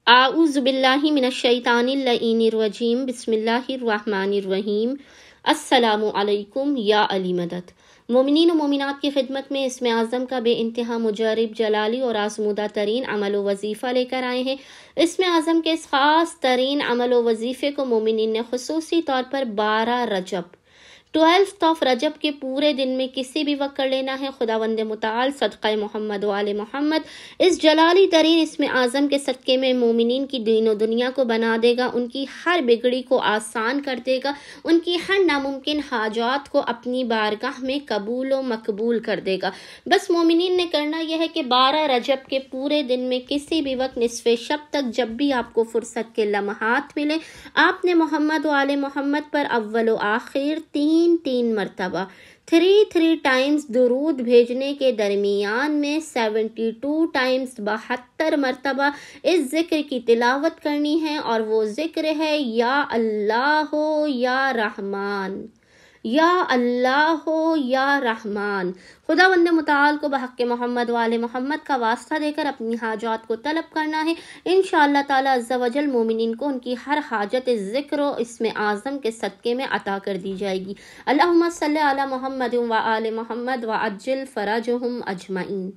اعوذ باللہ من الشیطان اللعین الرجیم بسم اللہ الرحمن الرحیم۔ السلام علیکم یا علی مدد۔ مومنین و مومنات کی خدمت میں اسم اعظم کا بے انتہا مجرب، جلالی اور آزمودہ ترین عمل و وظیفہ لے کر آئے ہیں۔ اسم اعظم کے اس خاص ترین عمل و وظیفے کو مومنین نے خصوصی طور پر 12 رجب کے پورے دن میں کسی بھی وقت کر لینا ہے۔ خداوند متعال صدقہ محمد و آل محمد اس جلالی ترین اسم اعظم کے صدقے میں مومنین کی دین و دنیا کو بنا دے گا، ان کی ہر بگڑی کو آسان کر دے گا، ان کی ہر ناممکن حاجات کو اپنی بارگاہ میں قبول و مقبول کر دے گا۔ بس مومنین نے کرنا یہ ہے کہ 12 رجب کے پورے دن میں کسی بھی وقت نصف شب تک جب بھی آپ کو فرصت کے لمحات ملے، آپ نے محمد و آل محمد پر اول و آخر تین مرتبہ 3 ٹائمز درود بھیجنے کے درمیان میں 72 ٹائمز 72 مرتبہ اس ذکر کی تلاوت کرنی ہے، اور وہ ذکر ہے یا اللہ یا رحمان، یا اللہ یا رحمان۔ خداوند متعال کو بحق محمد و آل محمد کا واسطہ دے کر اپنی حاجات کو طلب کرنا ہے۔ انشاءاللہ تعالی عز و جل مومنین کو ان کی ہر حاجت ذکر و اسم اعظم کے صدقے میں عطا کر دی جائے گی۔ اللہم صلی علی محمد و آل محمد وعجل فرجہم اجمعین۔